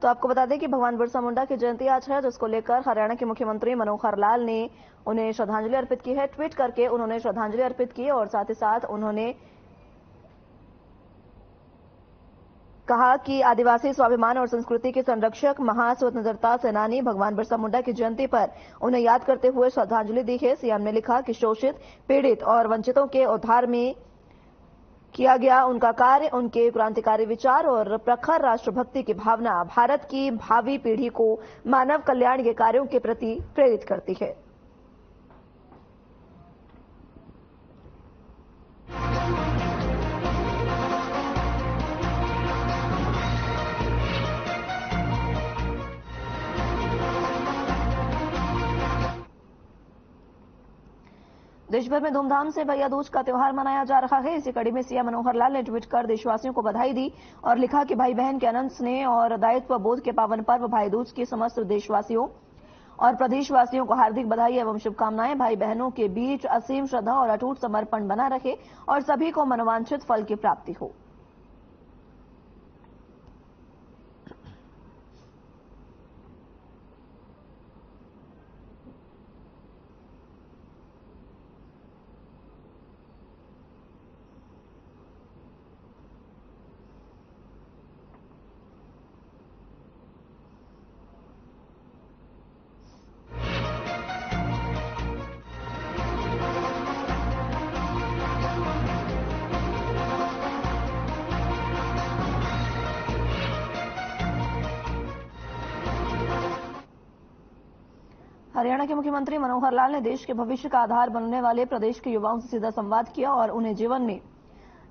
तो आपको बता दें कि भगवान बिरसा मुंडा की जयंती आज है, जिसको लेकर हरियाणा के मुख्यमंत्री मनोहर लाल ने उन्हें श्रद्धांजलि अर्पित की है। ट्वीट करके उन्होंने श्रद्धांजलि अर्पित की और साथ ही साथ उन्होंने कहा कि आदिवासी स्वाभिमान और संस्कृति के संरक्षक महास्वतंत्रता सेनानी भगवान बिरसा मुंडा की जयंती पर उन्हें याद करते हुए श्रद्धांजलि दी है। सीएम ने लिखा कि शोषित, पीड़ित और वंचितों के उद्धार में किया गया उनका कार्य, उनके क्रांतिकारी विचार और प्रखर राष्ट्रभक्ति की भावना भारत की भावी पीढ़ी को मानव कल्याण के कार्यों के प्रति प्रेरित करती है। देश भर में धूमधाम से भैया दूज का त्योहार मनाया जा रहा है। इसी कड़ी में सीएम मनोहर लाल ने ट्वीट कर देशवासियों को बधाई दी और लिखा कि भाई बहन के अनंत स्नेह और दायित्व बोध के पावन पर्व भाई दूज की समस्त देशवासियों और प्रदेशवासियों को हार्दिक बधाई एवं शुभकामनाएं। भाई बहनों के बीच असीम श्रद्धा और अटूट समर्पण बना रहे और सभी को मनोवांछित फल की प्राप्ति हो। हरियाणा के मुख्यमंत्री मनोहर लाल ने देश के भविष्य का आधार बनने वाले प्रदेश के युवाओं से सीधा संवाद किया और उन्हें जीवन में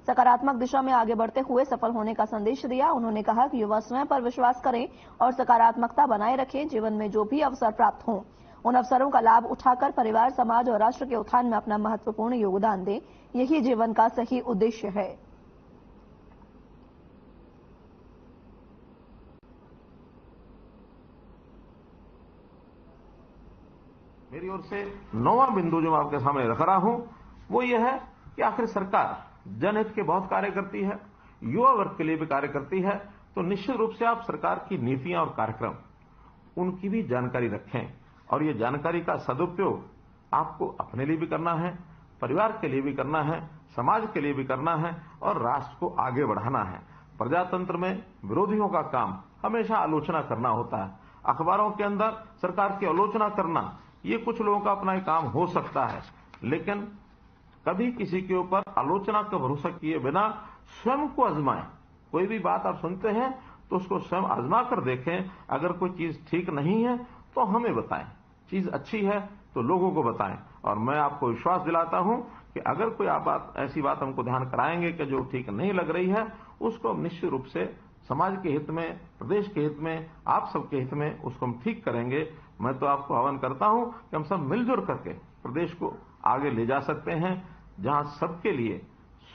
सकारात्मक दिशा में आगे बढ़ते हुए सफल होने का संदेश दिया। उन्होंने कहा कि युवा स्वयं पर विश्वास करें और सकारात्मकता बनाए रखें। जीवन में जो भी अवसर प्राप्त हों, उन अवसरों का लाभ उठाकर परिवार, समाज और राष्ट्र के उत्थान में अपना महत्वपूर्ण योगदान दें। यही जीवन का सही उद्देश्य है। मेरी ओर से 9वां बिंदु जो मैं आपके सामने रख रहा हूं वो ये है कि आखिर सरकार जनहित के बहुत कार्य करती है, युवा वर्ग के लिए भी कार्य करती है, तो निश्चित रूप से आप सरकार की नीतियां और कार्यक्रम उनकी भी जानकारी रखें और ये जानकारी का सदुपयोग आपको अपने लिए भी करना है, परिवार के लिए भी करना है, समाज के लिए भी करना है और राष्ट्र को आगे बढ़ाना है। प्रजातंत्र में विरोधियों का काम हमेशा आलोचना करना होता है। अखबारों के अंदर सरकार की आलोचना करना ये कुछ लोगों का अपना एक काम हो सकता है, लेकिन कभी किसी के ऊपर आलोचना का भरोसा किए बिना स्वयं को आजमाएं। कोई भी बात आप सुनते हैं तो उसको स्वयं आजमा कर देखें। अगर कोई चीज ठीक नहीं है तो हमें बताएं, चीज अच्छी है तो लोगों को बताएं। और मैं आपको विश्वास दिलाता हूं कि अगर कोई ऐसी बात हमको ध्यान कराएंगे कि जो ठीक नहीं लग रही है, उसको हम निश्चित रूप से समाज के हित में, प्रदेश के हित में, आप सबके हित में उसको हम ठीक करेंगे। मैं तो आपको आह्वान करता हूं कि हम सब मिलजुल करके प्रदेश को आगे ले जा सकते हैं, जहां सबके लिए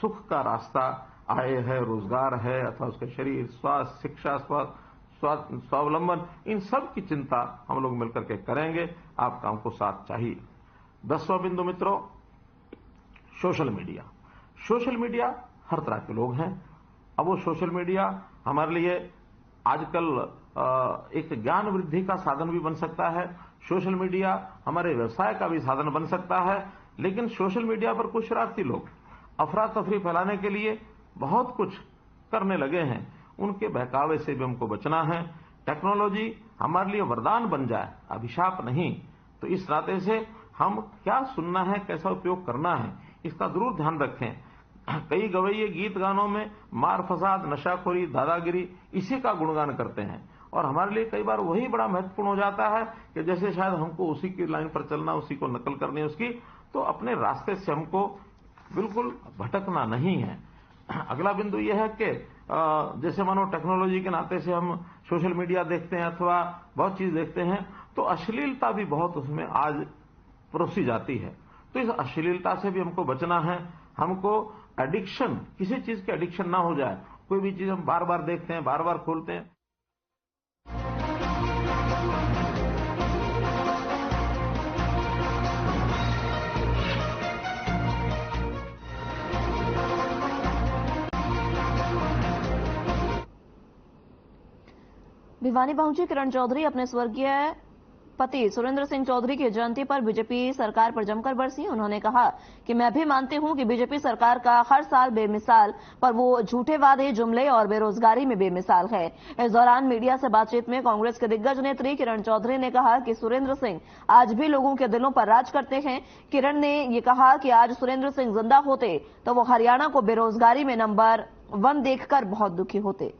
सुख का रास्ता, आय है, रोजगार है, अथवा उसके शरीर, स्वास्थ्य, शिक्षा, स्वावलंबन, इन सब की चिंता हम लोग मिलकर के करेंगे। आपका हमको साथ चाहिए। 10वां बिंदु मित्रों, सोशल मीडिया। सोशल मीडिया हर तरह के लोग हैं। अब वो सोशल मीडिया हमारे लिए आजकल एक ज्ञान वृद्धि का साधन भी बन सकता है। सोशल मीडिया हमारे व्यवसाय का भी साधन बन सकता है। लेकिन सोशल मीडिया पर कुछ शरारती लोग अफरा तफरी फैलाने के लिए बहुत कुछ करने लगे हैं। उनके बहकावे से भी हमको बचना है। टेक्नोलॉजी हमारे लिए वरदान बन जाए, अभिशाप नहीं। तो इस नाते से हम क्या सुनना है, कैसा उपयोग करना है, इसका जरूर ध्यान रखें। कई गवैये गीत गानों में मार फसाद, नशाखोरी, दादागिरी इसी का गुणगान करते हैं और हमारे लिए कई बार वही बड़ा महत्वपूर्ण हो जाता है कि जैसे शायद हमको उसी की लाइन पर चलना, उसी को नकल करनी है उसकी। तो अपने रास्ते से हमको बिल्कुल भटकना नहीं है। अगला बिंदु यह है कि जैसे मानो टेक्नोलॉजी के नाते से हम सोशल मीडिया देखते हैं अथवा बहुत चीज देखते हैं, तो अश्लीलता भी बहुत उसमें आज परोसी जाती है। तो इस अश्लीलता से भी हमको बचना है। हमको एडिक्शन, किसी चीज के एडिक्शन ना हो जाए। कोई भी चीज हम बार बार देखते हैं, बार बार खोलते हैं। भिवानी पहुंची किरण चौधरी अपने स्वर्गीय पति सुरेंद्र सिंह चौधरी की जयंती पर बीजेपी सरकार पर जमकर बरसी। उन्होंने कहा कि मैं भी मानती हूं कि बीजेपी सरकार का हर साल बेमिसाल, पर वो झूठे वादे, जुमले और बेरोजगारी में बेमिसाल है। इस दौरान मीडिया से बातचीत में कांग्रेस के दिग्गज नेत्री किरण चौधरी ने कहा कि सुरेंद्र सिंह आज भी लोगों के दिलों पर राज करते हैं। किरण ने ये कहा कि आज सुरेंद्र सिंह जिंदा होते तो वो हरियाणा को बेरोजगारी में नंबर 1 देखकर बहुत दुखी होते।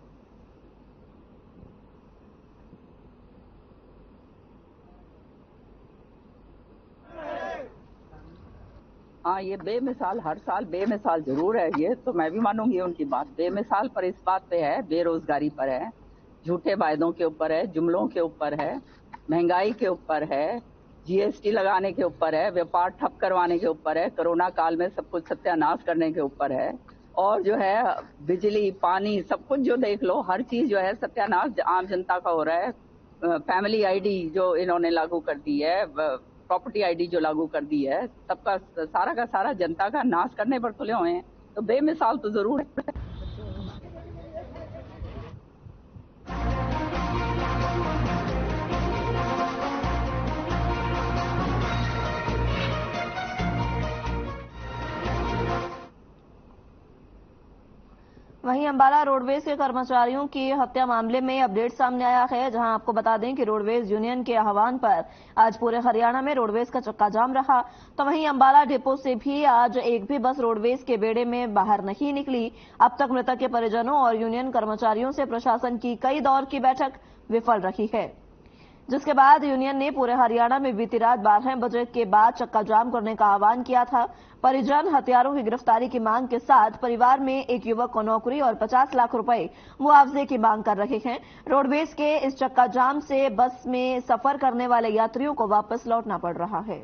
हाँ, ये बेमिसाल, हर साल बेमिसाल जरूर है। ये तो मैं भी मानूंगी उनकी बात। बेमिसाल पर इस बात पे है, बेरोजगारी पर है, झूठे वायदों के ऊपर है, जुमलों के ऊपर है, महंगाई के ऊपर है, जीएसटी लगाने के ऊपर है, व्यापार ठप करवाने के ऊपर है, कोरोना काल में सब कुछ सत्यानाश करने के ऊपर है, और जो है बिजली, पानी, सब कुछ जो देख लो, हर चीज जो है सत्यानाश आम जनता का हो रहा है। फैमिली आईडी जो इन्होंने लागू कर दी है, प्रॉपर्टी आईडी जो लागू कर दी है, सबका सारा का सारा जनता का नाश करने पर तुले हुए हैं। तो बेमिसाल तो जरूर है। वहीं अंबाला रोडवेज के कर्मचारियों की हत्या मामले में अपडेट सामने आया है, जहां आपको बता दें कि रोडवेज यूनियन के आह्वान पर आज पूरे हरियाणा में रोडवेज का चक्का जाम रहा। तो वहीं अंबाला डिपो से भी आज एक भी बस रोडवेज के बेड़े में बाहर नहीं निकली। अब तक मृतक के परिजनों और यूनियन कर्मचारियों से प्रशासन की कई दौर की बैठक विफल रही है, जिसके बाद यूनियन ने पूरे हरियाणा में बीती रात 12 बजे के बाद चक्का जाम करने का आह्वान किया था। परिजन हत्यारों की गिरफ्तारी की मांग के साथ परिवार में एक युवक को नौकरी और 50 लाख रुपए मुआवजे की मांग कर रहे हैं। रोडवेज के इस चक्का जाम से बस में सफर करने वाले यात्रियों को वापस लौटना पड़ रहा है।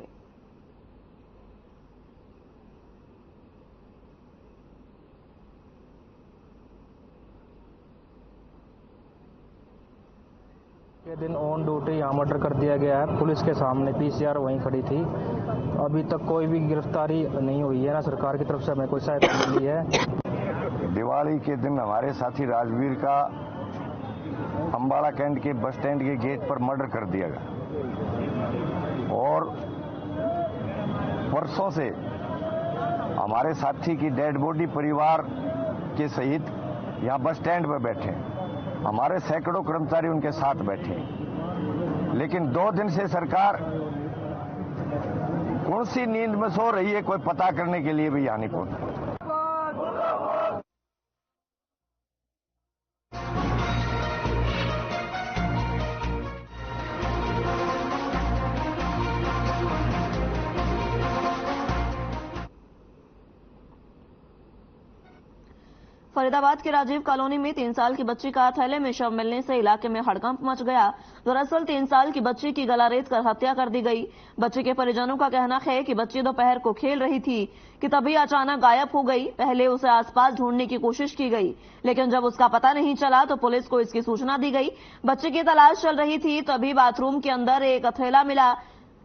के दिन ऑन ड्यूटी यहाँ मर्डर कर दिया गया है। पुलिस के सामने पीसीआर वहीं खड़ी थी। अभी तक कोई भी गिरफ्तारी नहीं हुई है, ना सरकार की तरफ से हमें कोई सहायता मिली है। दिवाली के दिन हमारे साथी राजवीर का अंबाला कैंट के बस स्टैंड के गेट पर मर्डर कर दिया गया, और वर्षों से हमारे साथी की डेड बॉडी परिवार के सहित यहाँ बस स्टैंड पर बैठे हैं। हमारे सैकड़ों कर्मचारी उनके साथ बैठे, लेकिन 2 दिन से सरकार कौन सी नींद में सो रही है, कोई पता करने के लिए भी यहाँ नहीं पहुंचा। फरीदाबाद के राजीव कॉलोनी में 3 साल की बच्ची का थैले में शव मिलने से इलाके में हड़कंप मच गया। दरअसल 3 साल की बच्ची की गला रेत कर हत्या कर दी गई। बच्ची के परिजनों का कहना है कि बच्ची दोपहर को खेल रही थी कि तभी अचानक गायब हो गई। पहले उसे आसपास ढूंढने की कोशिश की गई, लेकिन जब उसका पता नहीं चला तो पुलिस को इसकी सूचना दी गई। बच्ची की तलाश चल रही थी, तभी बाथरूम के अंदर एक थैला मिला।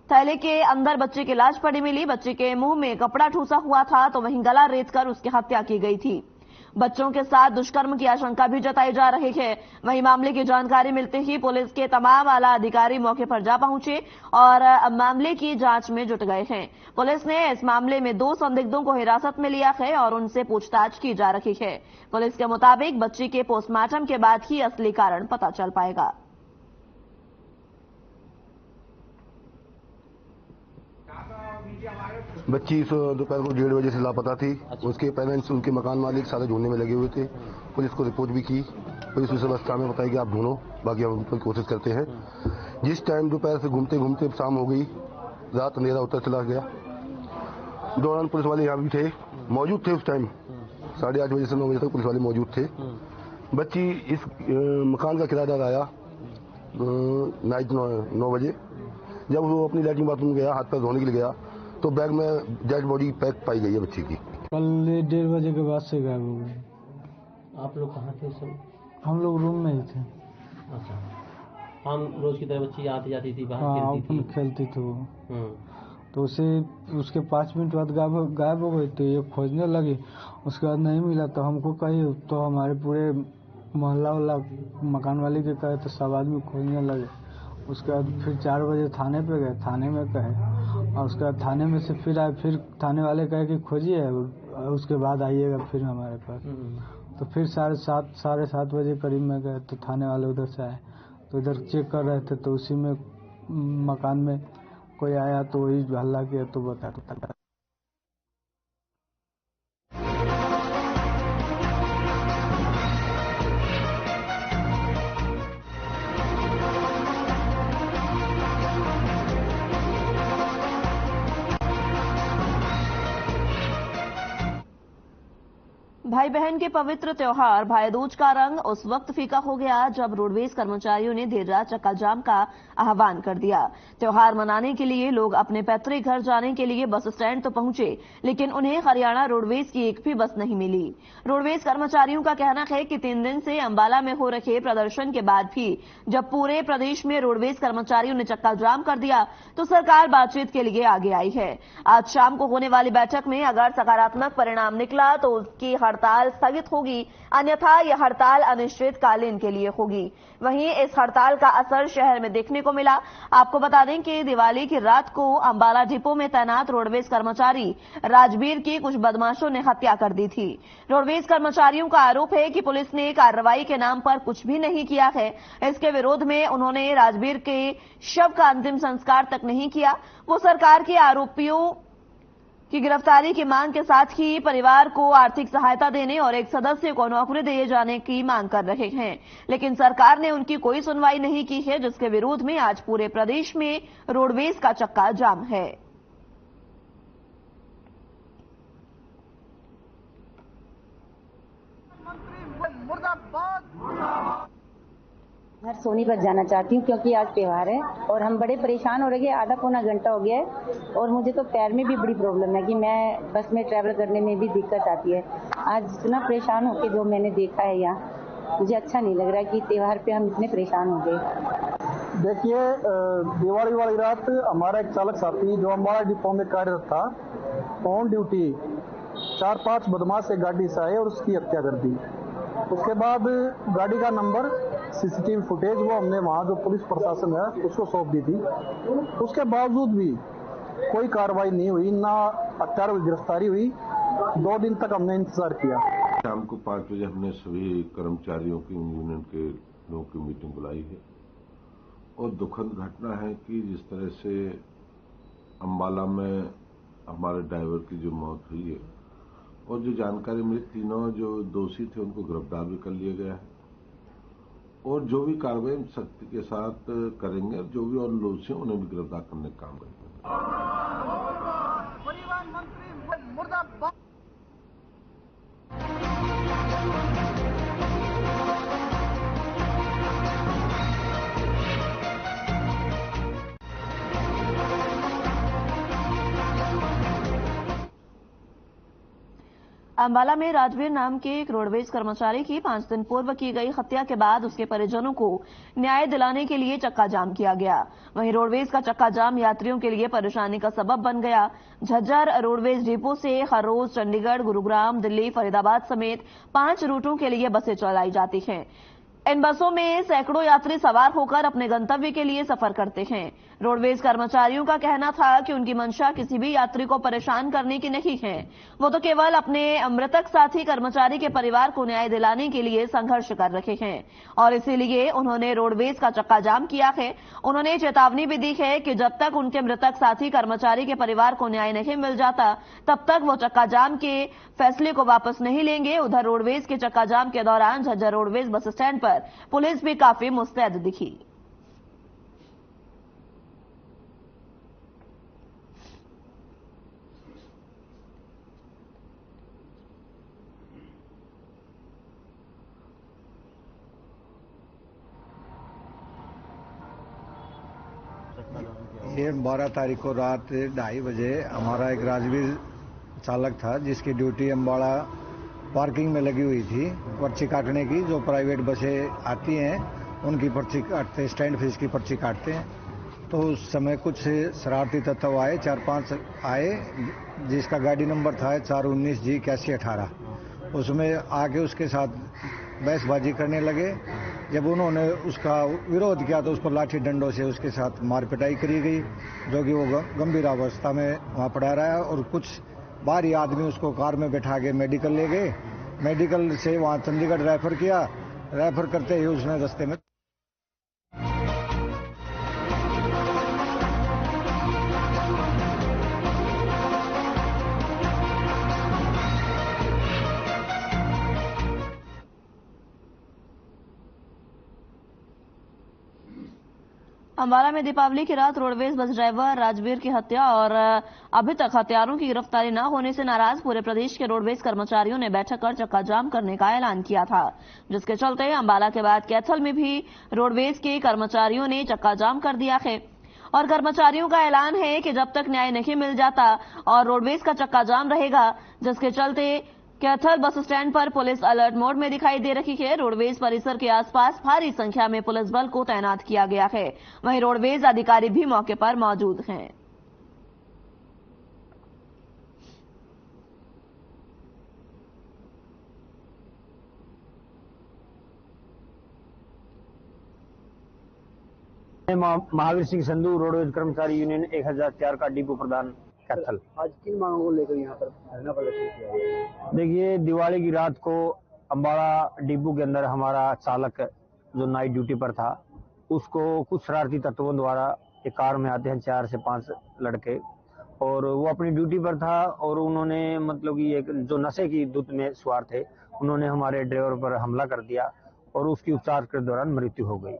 थैले के अंदर बच्ची की लाश पड़ी मिली। बच्ची के मुंह में कपड़ा ठूसा हुआ था, तो वहीं गला रेत कर उसकी हत्या की गई थी। बच्चों के साथ दुष्कर्म की आशंका भी जताई जा रही है। वहीं मामले की जानकारी मिलते ही पुलिस के तमाम आला अधिकारी मौके पर जा पहुंचे और मामले की जांच में जुट गए हैं। पुलिस ने इस मामले में 2 संदिग्धों को हिरासत में लिया है और उनसे पूछताछ की जा रही है। पुलिस के मुताबिक बच्ची के पोस्टमार्टम के बाद ही असली कारण पता चल पाएगा। बच्ची दोपहर को 1:30 बजे से लापता थी। उसके पेरेंट्स, उनके मकान मालिक सारे ढूंढने में लगे हुए थे। पुलिस को रिपोर्ट भी की। पुलिस उस अवस्था में बताई कि आप ढूंढो, बाकी हम उन कोशिश करते हैं। जिस टाइम दोपहर से घूमते घूमते शाम हो गई, रात अंधेरा होता चला गया। दौरान पुलिस वाले यहाँ भी थे, मौजूद थे। उस टाइम 8:30 बजे से 9 बजे तक पुलिस वाले मौजूद थे। बच्ची इस मकान का किराएदार आया नाइट 9 बजे। जब वो अपनी लैट्रिन बाथरूम गया, हाथ पैर धोने के लिए गया, तो बैग में डेड बॉडी पैक पाई गई है बच्ची की। कल 1:30 बजे के बाद से गायब हो गई। आप लोग कहाँ थे सब? हम लोग रूम में ही थे। अच्छा, हम रोज की तरह बच्ची आती जाती थी, बाहर खेलती थी वो। तो उसे उसके 5 मिनट बाद गायब हो गई। तो ये खोजने लगी, उसके बाद नहीं मिला तो हमको कही, तो हमारे पूरे मोहल्ला वाला मकान वाले के कहे तो सब आदमी खोजने लगे। उसके बाद फिर 4 बजे थाने पे गए, थाने में कहे और उसके बाद थाने में से फिर आए, फिर थाने वाले कहे कि खोजिए उसके बाद आइएगा फिर हमारे पास। तो फिर 7:30 बजे करीब में गए तो थाने वाले उधर से आए, तो इधर चेक कर रहे थे तो उसी में मकान में कोई आया तो वही हल्ला किया तो बता। भाई बहन के पवित्र त्योहार भाई दूज का रंग उस वक्त फीका हो गया जब रोडवेज कर्मचारियों ने देर रात चक्का जाम का आह्वान कर दिया। त्योहार मनाने के लिए लोग अपने पैतृक घर जाने के लिए बस स्टैंड तो पहुंचे, लेकिन उन्हें हरियाणा रोडवेज की एक भी बस नहीं मिली। रोडवेज कर्मचारियों का कहना है कि 3 दिन से अंबाला में हो रखे प्रदर्शन के बाद भी जब पूरे प्रदेश में रोडवेज कर्मचारियों ने चक्का जाम कर दिया तो सरकार बातचीत के लिए आगे आई है। आज शाम को होने वाली बैठक में अगर सकारात्मक परिणाम निकला तो उसकी हड़ताल स्थगित होगी, अन्यथा यह हड़ताल अनिश्चितकालीन के लिए होगी। वहीं इस हड़ताल का असर शहर में देखने को मिला। आपको बता दें कि दिवाली की रात को अंबाला डिपो में तैनात रोडवेज कर्मचारी राजवीर की कुछ बदमाशों ने हत्या कर दी थी। रोडवेज कर्मचारियों का आरोप है कि पुलिस ने कार्रवाई के नाम पर कुछ भी नहीं किया है। इसके विरोध में उन्होंने राजवीर के शव का अंतिम संस्कार तक नहीं किया। वो सरकार के आरोपियों की गिरफ्तारी की मांग के साथ ही परिवार को आर्थिक सहायता देने और एक सदस्य को नौकरी दिए जाने की मांग कर रहे हैं, लेकिन सरकार ने उनकी कोई सुनवाई नहीं की है, जिसके विरोध में आज पूरे प्रदेश में रोडवेज का चक्का जाम है। घर सोनीपत जाना चाहती हूँ क्योंकि आज त्योहार है और हम बड़े परेशान हो रहे हैं। आधा पौना घंटा हो गया है और मुझे तो पैर में भी बड़ी प्रॉब्लम है कि मैं बस में ट्रैवल करने में भी दिक्कत आती है। आज इतना परेशान होकर जो मैंने देखा है यहाँ, मुझे अच्छा नहीं लग रहा है कि त्योहार पे हम इतने परेशान हो गए। देखिए, दिवाली वाली रात हमारा एक चालक साथी जो अंबाला डिपो में कार्यरत था, ऑन ड्यूटी 4-5 बदमाश एक गाड़ी से आए और उसकी हत्या कर दी। उसके बाद गाड़ी का नंबर, सीसीटीवी फुटेज वो हमने वहाँ जो पुलिस प्रशासन है उसको सौंप दी थी। उसके बावजूद भी कोई कार्रवाई नहीं हुई, ना हत्यारों की गिरफ्तारी हुई। 2 दिन तक हमने इंतजार किया। शाम को 5 बजे हमने सभी कर्मचारियों की यूनियन के लोगों की मीटिंग बुलाई है और दुखद घटना है कि जिस तरह से अंबाला में हमारे ड्राइवर की जो मौत हुई है और जो जानकारी मिली, तीनों जो दोषी थे उनको गिरफ्तार भी कर लिया गया है और जो भी कार्रवाई सख्ती के साथ करेंगे और जो भी और दोषी हैं उन्हें भी गिरफ्तार करने का काम करेंगे। परिवहन मंत्री मुर्दाबाद। अंबाला में राजवीर नाम के एक रोडवेज कर्मचारी की 5 दिन पूर्व की गई हत्या के बाद उसके परिजनों को न्याय दिलाने के लिए चक्का जाम किया गया। वहीं रोडवेज का चक्का जाम यात्रियों के लिए परेशानी का सबब बन गया। झज्जर रोडवेज डिपो से हर रोज चंडीगढ़, गुरुग्राम, दिल्ली, फरीदाबाद समेत 5 रूटों के लिए बसें चलाई जाती हैं। इन बसों में सैकड़ों यात्री सवार होकर अपने गंतव्य के लिए सफर करते हैं। रोडवेज कर्मचारियों का कहना था कि उनकी मंशा किसी भी यात्री को परेशान करने की नहीं है, वो तो केवल अपने मृतक साथी कर्मचारी के परिवार को न्याय दिलाने के लिए संघर्ष कर रहे हैं और इसीलिए उन्होंने रोडवेज का चक्का जाम किया है। उन्होंने चेतावनी भी दी है कि जब तक उनके मृतक साथी कर्मचारी के परिवार को न्याय नहीं मिल जाता तब तक वो चक्का जाम के फैसले को वापस नहीं लेंगे। उधर रोडवेज के चक्का जाम के दौरान झज्जर रोडवेज बस स्टैंड पर पुलिस भी काफी मुस्तैद दिखी। ये 12 तारीख को रात 2:30 बजे हमारा एक राजवीर चालक था जिसकी ड्यूटी अम्बाड़ा पार्किंग में लगी हुई थी पर्ची काटने की। जो प्राइवेट बसें आती हैं उनकी पर्ची काटते, स्टैंड फीस की पर्ची काटते हैं। तो उस समय कुछ शरारती तत्व आए, 4-5 आए, जिसका गाड़ी नंबर था 419G8118। उसमें आके उसके साथ बहसबाजी करने लगे। जब उन्होंने उसका विरोध किया तो उस पर लाठी डंडों से उसके साथ मार पिटाई करी गई, जो कि वो गंभीर अवस्था में वहाँ पड़ा रहा है। और कुछ बाहरी आदमी उसको कार में बैठा के मेडिकल ले गए। मेडिकल से वहाँ चंडीगढ़ रेफर किया। रेफर करते ही उसने रास्ते में अंबाला में दीपावली की रात रोडवेज बस ड्राइवर राजवीर की हत्या और अभी तक हत्यारों की गिरफ्तारी न होने से नाराज पूरे प्रदेश के रोडवेज कर्मचारियों ने बैठक कर चक्का जाम करने का ऐलान किया था, जिसके चलते अंबाला के बाद कैथल में भी रोडवेज के कर्मचारियों ने चक्का जाम कर दिया है। और कर्मचारियों का ऐलान है कि जब तक न्याय नहीं मिल जाता और रोडवेज का चक्का जाम रहेगा, जिसके चलते कैथल बस स्टैंड पर पुलिस अलर्ट मोड में दिखाई दे रही है। रोडवेज परिसर के आसपास भारी संख्या में पुलिस बल को तैनात किया गया है। वहीं रोडवेज अधिकारी भी मौके पर मौजूद हैं। महावीर सिंह संधू, रोडवेज कर्मचारी यूनियन 1004 का डिपो प्रधान कैथल। आज किन मांगों को लेकर यहाँ पर धरना प्रदर्शन किया गया? देखिए, दिवाली की रात को अंबाला डिपो के अंदर हमारा चालक जो नाइट ड्यूटी पर था, उसको कुछ शरारती तत्वों द्वारा एक कार में आते हैं 4 से 5 लड़के, और वो अपनी ड्यूटी पर था और उन्होंने मतलब कि एक जो नशे की धुत में सवार थे, उन्होंने हमारे ड्राइवर पर हमला कर दिया और उसकी उपचार के दौरान मृत्यु हो गई।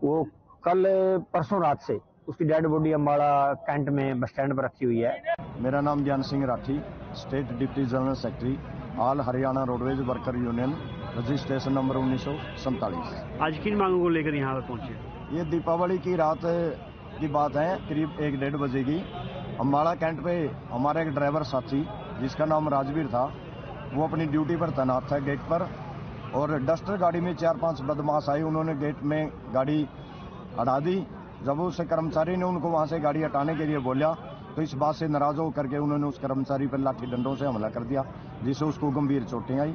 वो कल परसों रात से उसकी डेड बॉडी अंबाला कैंट में बस स्टैंड पर रखी हुई है। मेरा नाम ज्ञान Singh Rathi, state deputy general secretary, all Haryana roadways worker union, registration number 1947। आज किन मांगों को लेकर यहाँ पर पहुंचे? ये दीपावली की रात की बात है, करीब 1-1:30 बजे की। अंबाला कैंट पे हमारा एक ड्राइवर साथी जिसका नाम राजवीर था, वो अपनी ड्यूटी पर तैनात था गेट पर, और डस्टर गाड़ी में 4-5 बदमाश आए। उन्होंने गेट में गाड़ी हटा दी। जब उस कर्मचारी ने उनको वहां से गाड़ी हटाने के लिए बोला तो इस बात से नाराज होकर के उन्होंने उस कर्मचारी पर लाठी डंडों से हमला कर दिया, जिससे उसको गंभीर चोटें आई।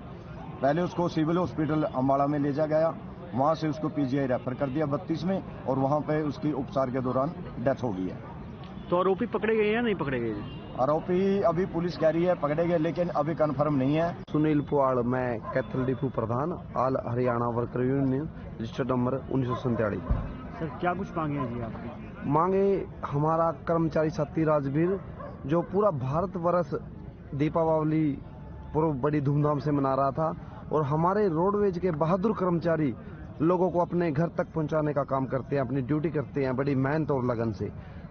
पहले उसको सिविल हॉस्पिटल अंबाला में ले जाया गया, वहां से उसको पीजीआई रेफर कर दिया 32 में, और वहां पे उसकी उपचार के दौरान डेथ हो गई है। तो आरोपी पकड़े गए या नहीं पकड़े गए? आरोपी अभी पुलिस कह रही है पकड़े गए, लेकिन अभी कन्फर्म नहीं है। सुनील पुआड़, मैं कैथल डिपो प्रधान, all Haryana worker union, registered number 1947। Sir, क्या कुछ मांगे हैं जी आपकी? मांगे, हमारा कर्मचारी साथी राजवीर जो पूरा भारतवर्ष दीपावली पूर्व बड़ी धूमधाम से मना रहा था, और हमारे रोडवेज के बहादुर कर्मचारी लोगों को अपने घर तक पहुंचाने का काम करते हैं, अपनी ड्यूटी करते हैं बड़ी मेहनत और लगन से।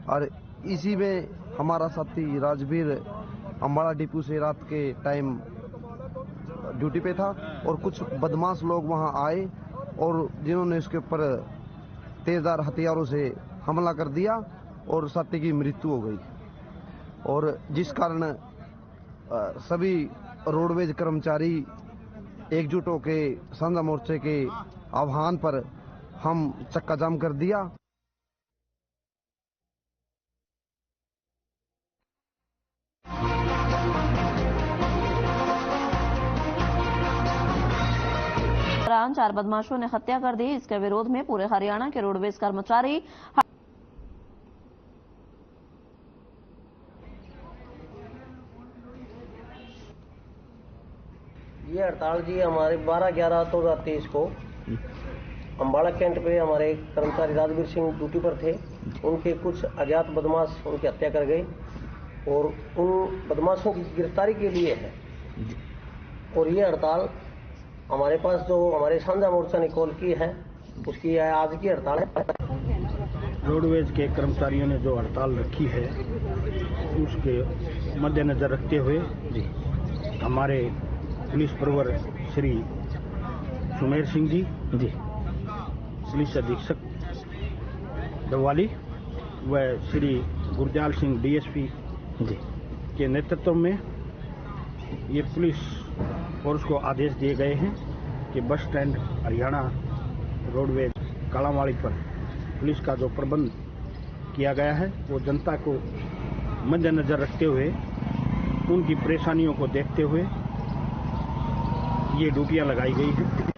और इसी में हमारा साथी राजवीर अंबाला डिपो से रात के टाइम ड्यूटी पे था, और कुछ बदमाश लोग वहां आए और जिन्होंने उसके ऊपर तेजधार हथियारों से हमला कर दिया और साथी की मृत्यु हो गई। और जिस कारण सभी रोडवेज कर्मचारी एकजुट होकर साझा मोर्चे के आह्वान पर हम चक्का जाम कर दिया। दौरान 4 बदमाशों ने हत्या कर दी। इसके विरोध में पूरे हरियाणा के रोडवेज कर्मचारी ये हड़ताल जी हमारे 12/11/2023 को अंबाला कैंट पे हमारे कर्मचारी राजवीर सिंह ड्यूटी पर थे। उनके कुछ अज्ञात बदमाश उनकी हत्या कर गए, और उन बदमाशों की गिरफ्तारी के लिए है। और ये हड़ताल हमारे पास जो हमारे साझा मोर्चा ने कॉल की है, उसकी आज की हड़ताल है। रोडवेज के कर्मचारियों ने जो हड़ताल रखी है, उसके मद्देनजर रखते हुए हमारे पुलिस प्रवर श्री सुमेर सिंह जी, पुलिस अधीक्षक दवाली व श्री गुरदयाल सिंह डीएसपी के नेतृत्व में ये पुलिस फोर्स को आदेश दिए गए हैं कि bus stand Haryana roadways Kalawadi पर पुलिस का जो प्रबंध किया गया है, वो जनता को मद्देनजर रखते हुए, उनकी परेशानियों को देखते हुए ये ड्यूटियां लगाई गई हैं।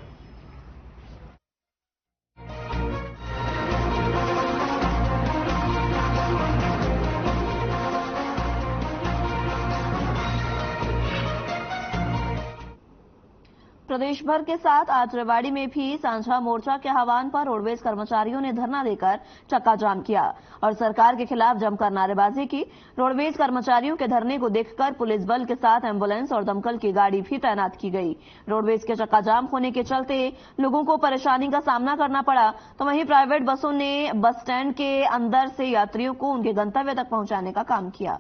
प्रदेश भर के साथ आज रेवाड़ी में भी साझा मोर्चा के आह्वान पर रोडवेज कर्मचारियों ने धरना देकर चक्का जाम किया और सरकार के खिलाफ जमकर नारेबाजी की। रोडवेज कर्मचारियों के धरने को देखकर पुलिस बल के साथ एम्बुलेंस और दमकल की गाड़ी भी तैनात की गई। रोडवेज के चक्का जाम होने के चलते लोगों को परेशानी का सामना करना पड़ा, तो वहीं प्राइवेट बसों ने बस स्टैंड के अंदर से यात्रियों को उनके गंतव्य तक पहुंचाने का काम किया।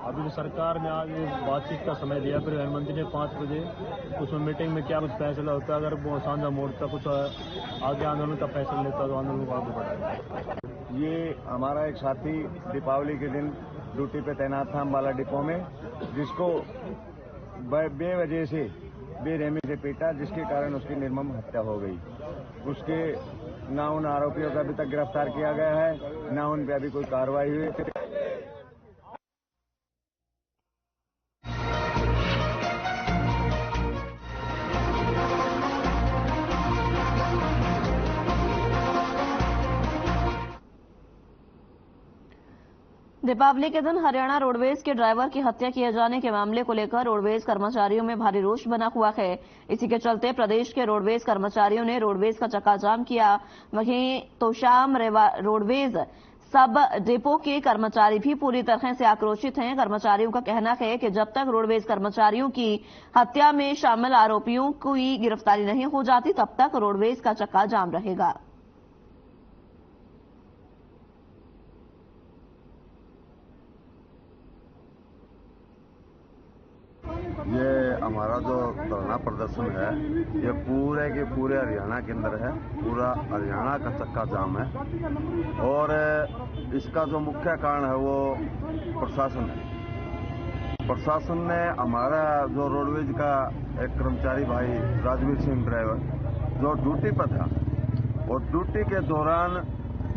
अभी तो सरकार ने आज बातचीत का समय दिया, प्रधानमंत्री ने 5 बजे उसमें मीटिंग में क्या कुछ फैसला होता है। अगर वो साझा मोर्चा कुछ आगे आंदोलन का फैसला लेता तो आंदोलन को आगे बढ़ाएगा। ये हमारा एक साथी दीपावली के दिन ड्यूटी पे तैनात था अम्बाला डिपो में, जिसको बेवजह से बेरहमी से पीटा, जिसके कारण उसकी निर्मम हत्या हो गई। उसके न उन आरोपियों को अभी तक गिरफ्तार किया गया है, न उन पर अभी कोई कार्रवाई हुई। दीपावली के दिन हरियाणा रोडवेज के ड्राइवर की हत्या किए जाने के मामले को लेकर रोडवेज कर्मचारियों में भारी रोष बना हुआ है। इसी के चलते प्रदेश के रोडवेज कर्मचारियों ने रोडवेज का चक्का जाम किया। वहीं तोशाम रोडवेज सब डिपो के कर्मचारी भी पूरी तरह से आक्रोशित हैं। कर्मचारियों का कहना है कि जब तक रोडवेज कर्मचारियों की हत्या में शामिल आरोपियों की गिरफ्तारी नहीं हो जाती, तब तक रोडवेज का चक्का जाम रहेगा। ये हमारा जो धरना प्रदर्शन है, ये पूरे के पूरे हरियाणा के अंदर है। पूरा हरियाणा का चक्का जाम है और इसका जो मुख्य कारण है वो प्रशासन है। प्रशासन ने हमारा जो रोडवेज का एक कर्मचारी भाई राजवीर सिंह ड्राइवर जो ड्यूटी पर था, और ड्यूटी के दौरान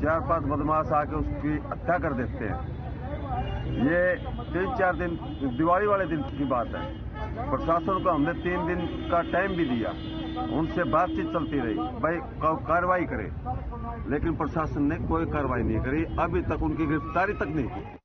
4-5 बदमाश आके उसकी हत्या कर देते हैं। ये 3-4 दिन दिवाली वाले दिन की बात है। प्रशासन को हमने 3 दिन का टाइम भी दिया, उनसे बातचीत चलती रही, भाई कार्रवाई करे, लेकिन प्रशासन ने कोई कार्रवाई नहीं करी। अभी तक उनकी गिरफ्तारी तक नहीं की।